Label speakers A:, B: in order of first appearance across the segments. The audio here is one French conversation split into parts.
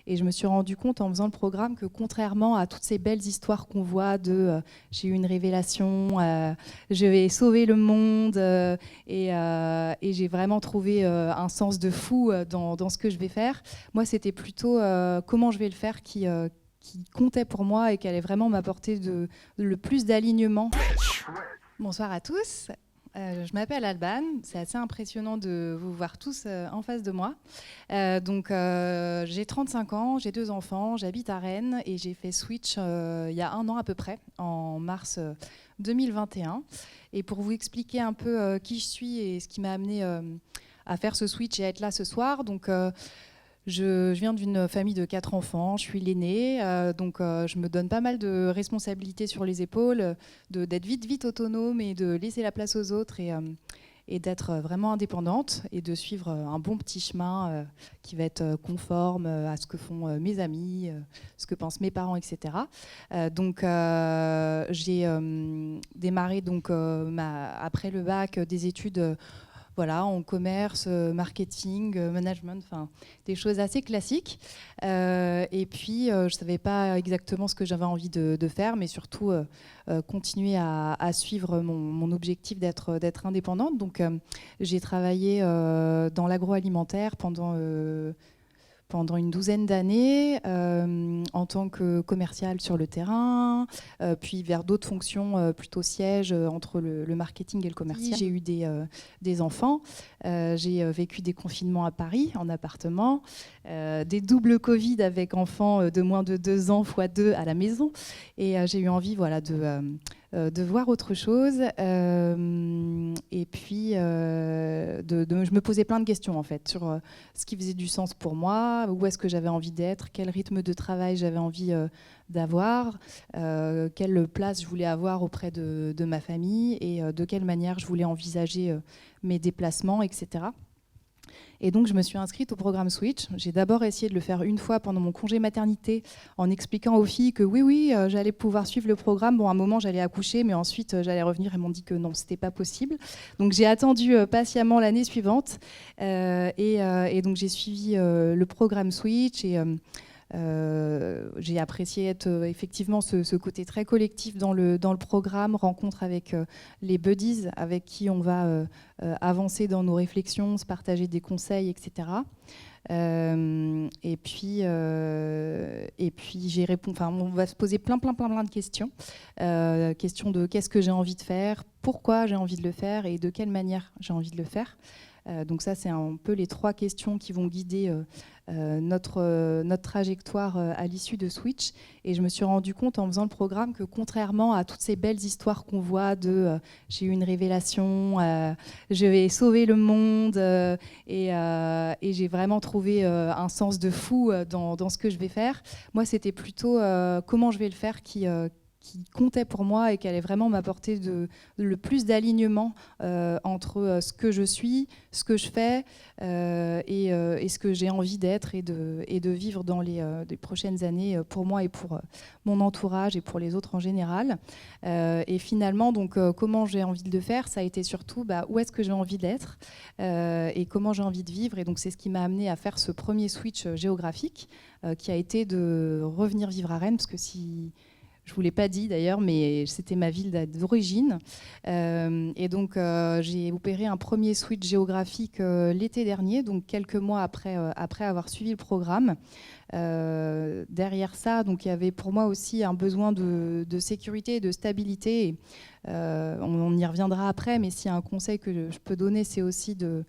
A: Et je me suis rendu compte en faisant le programme que contrairement à toutes ces belles histoires qu'on voit de j'ai eu une révélation, je vais sauver le monde et j'ai vraiment trouvé un sens de fou dans ce que je vais faire. Moi, c'était plutôt comment je vais le faire qui comptait pour moi et qui allait vraiment m'apporter le plus d'alignement. Bonsoir à tous. Je m'appelle Alban, c'est assez impressionnant de vous voir tous en face de moi. J'ai 35 ans, j'ai 2 enfants, j'habite à Rennes et j'ai fait Switch il y a 1 an à peu près, en mars 2021. Et pour vous expliquer un peu qui je suis et ce qui m'a amené à faire ce Switch et à être là ce soir, je viens d'une famille de 4 enfants, je suis l'aînée, je me donne pas mal de responsabilités sur les épaules, d'être vite autonome et de laisser la place aux autres et d'être vraiment indépendante et de suivre un bon petit chemin qui va être conforme à ce que font mes amis, ce que pensent mes parents, etc. J'ai démarré après le bac des études en commerce, marketing, management, enfin des choses assez classiques. Je ne savais pas exactement ce que j'avais envie de faire, mais surtout continuer à suivre mon objectif d'être indépendante. J'ai travaillé dans l'agroalimentaire pendant une douzaine d'années en tant que commerciale sur le terrain, puis vers d'autres fonctions plutôt sièges entre le marketing et le commercial. J'ai eu des enfants, j'ai vécu des confinements à Paris en appartement, des doubles Covid avec enfants de moins de 2 ans x 2 à la maison. Et j'ai eu envie de voir autre chose. Je me posais plein de questions en fait sur ce qui faisait du sens pour moi, où est-ce que j'avais envie d'être, quel rythme de travail j'avais envie d'avoir, quelle place je voulais avoir auprès de ma famille et de quelle manière je voulais envisager mes déplacements, etc. Et donc, je me suis inscrite au programme Switch. J'ai d'abord essayé de le faire une fois pendant mon congé maternité en expliquant aux filles que oui, j'allais pouvoir suivre le programme. Bon, à un moment, j'allais accoucher, mais ensuite, j'allais revenir. Elles m'ont dit que non, c'était pas possible. Donc, j'ai attendu patiemment l'année suivante. Donc, j'ai suivi le programme Switch et j'ai apprécié effectivement ce côté très collectif dans le programme, rencontre avec les buddies avec qui on va avancer dans nos réflexions, se partager des conseils, etc. On va se poser plein de questions. Questions de qu'est-ce que j'ai envie de faire, pourquoi j'ai envie de le faire et de quelle manière j'ai envie de le faire. Donc ça, c'est un peu les 3 questions qui vont guider notre trajectoire à l'issue de Switch. Et je me suis rendu compte en faisant le programme que contrairement à toutes ces belles histoires qu'on voit de j'ai eu une révélation, je vais sauver le monde et j'ai vraiment trouvé un sens de fou dans ce que je vais faire. Moi, c'était plutôt comment je vais le faire qui comptait pour moi et qui allait vraiment m'apporter le plus d'alignement entre ce que je suis, ce que je fais et ce que j'ai envie d'être et de vivre dans les prochaines années pour moi et pour mon entourage et pour les autres en général. Et finalement, comment j'ai envie de le faire, ça a été surtout où est-ce que j'ai envie d'être et comment j'ai envie de vivre. Et donc c'est ce qui m'a amené à faire ce premier switch géographique qui a été de revenir vivre à Rennes, parce que je ne vous l'ai pas dit d'ailleurs, mais c'était ma ville d'origine. J'ai opéré un premier switch géographique l'été dernier, donc quelques mois après avoir suivi le programme. Derrière ça, il y avait pour moi aussi un besoin de sécurité et de stabilité. Et, on y reviendra après, mais s'il y a un conseil que je peux donner, c'est aussi de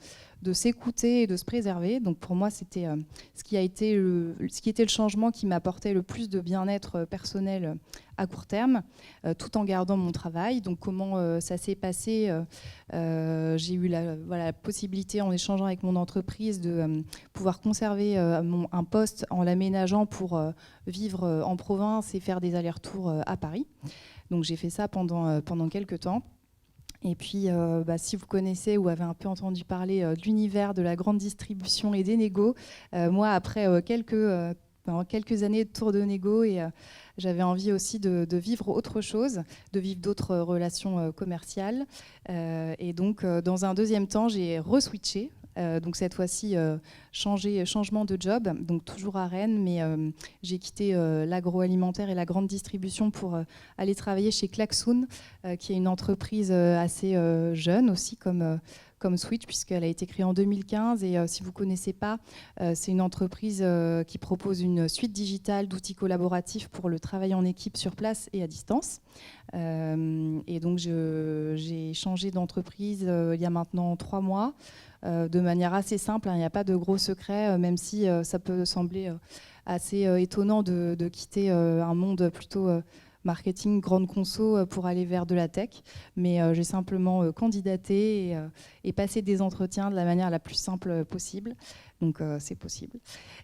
A: s'écouter et de se préserver. Donc pour moi, c'était ce qui était le changement qui m'apportait le plus de bien-être personnel à court terme, tout en gardant mon travail. Donc comment ça s'est passé j'ai eu la possibilité, en échangeant avec mon entreprise, de pouvoir conserver un poste en l'aménageant pour vivre en province et faire des allers-retours à Paris. Donc j'ai fait ça pendant quelques temps. Et puis, si vous connaissez ou avez un peu entendu parler de l'univers de la grande distribution et des négos, moi, après quelques années de tour de négo, j'avais envie aussi de vivre autre chose, de vivre d'autres relations commerciales. Dans un deuxième temps, j'ai re-switché Donc cette fois-ci, changement de job, donc toujours à Rennes, mais j'ai quitté l'agroalimentaire et la grande distribution pour aller travailler chez Klaxoon, qui est une entreprise assez jeune aussi, comme Switch, puisqu'elle a été créée en 2015. Et si vous ne connaissez pas, c'est une entreprise qui propose une suite digitale d'outils collaboratifs pour le travail en équipe sur place et à distance. Et donc, j'ai changé d'entreprise il y a maintenant 3 mois, de manière assez simple. Il n'y a pas de gros secret, même si ça peut sembler assez étonnant de quitter un monde plutôt marketing, grande conso pour aller vers de la tech. Mais j'ai simplement candidaté et passé des entretiens de la manière la plus simple possible. Donc c'est possible.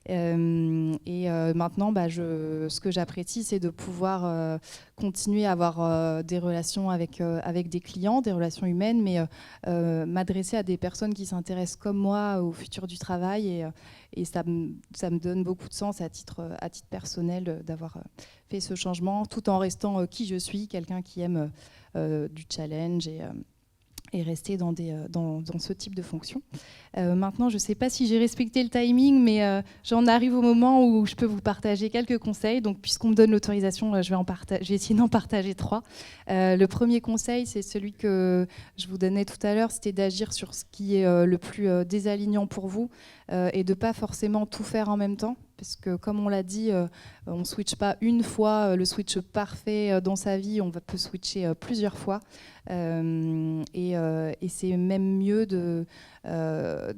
A: Maintenant, ce que j'apprécie, c'est de pouvoir continuer à avoir des relations avec des clients, des relations humaines, mais m'adresser à des personnes qui s'intéressent comme moi au futur du travail. Et ça me donne beaucoup de sens à titre personnel d'avoir fait ce changement, tout en restant qui je suis, quelqu'un qui aime du challenge et rester dans ce type de fonction. Maintenant, je ne sais pas si j'ai respecté le timing, mais j'en arrive au moment où je peux vous partager quelques conseils. Donc, puisqu'on me donne l'autorisation, je vais essayer d'en partager 3. Le premier conseil, c'est celui que je vous donnais tout à l'heure, c'était d'agir sur ce qui est le plus désalignant pour vous et de ne pas forcément tout faire en même temps. Parce que, comme on l'a dit, on ne switch pas une fois le switch parfait dans sa vie, on peut switcher plusieurs fois. Et c'est même mieux de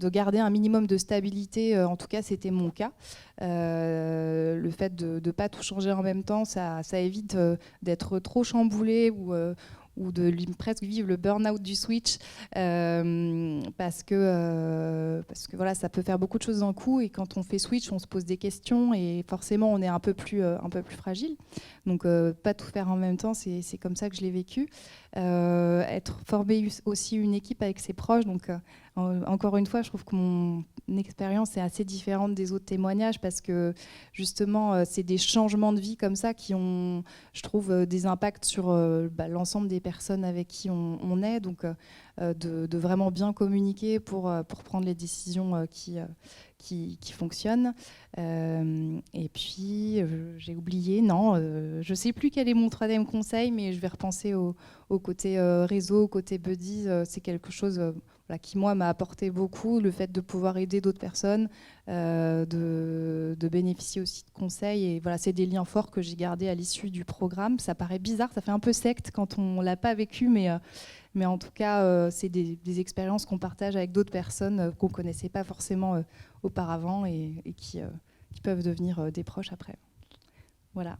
A: garder un minimum de stabilité. En tout cas, c'était mon cas. Le fait de ne pas tout changer en même temps, ça évite d'être trop chamboulé ou de presque vivre le burn-out du switch, parce que voilà, ça peut faire beaucoup de choses d'un coup, et quand on fait switch, on se pose des questions et forcément on est un peu plus fragile. Donc pas tout faire en même temps, c'est comme ça que je l'ai vécu. Former aussi une équipe avec ses proches, donc encore une fois, je trouve que mon expérience est assez différente des autres témoignages, parce que justement, c'est des changements de vie comme ça qui ont, je trouve, des impacts sur l'ensemble des personnes avec qui on est. Donc, de vraiment bien communiquer pour prendre les décisions qui fonctionnent. Et puis, j'ai oublié, non, je ne sais plus quel est mon 3e conseil, mais je vais repenser au côté réseau, au côté buddies. C'est quelque chose qui, moi, m'a apporté beaucoup, le fait de pouvoir aider d'autres personnes, de bénéficier aussi de conseils. Et voilà, c'est des liens forts que j'ai gardés à l'issue du programme. Ça paraît bizarre, ça fait un peu secte quand on ne l'a pas vécu, mais en tout cas, c'est des expériences qu'on partage avec d'autres personnes qu'on ne connaissait pas forcément auparavant et qui peuvent devenir des proches après. Voilà.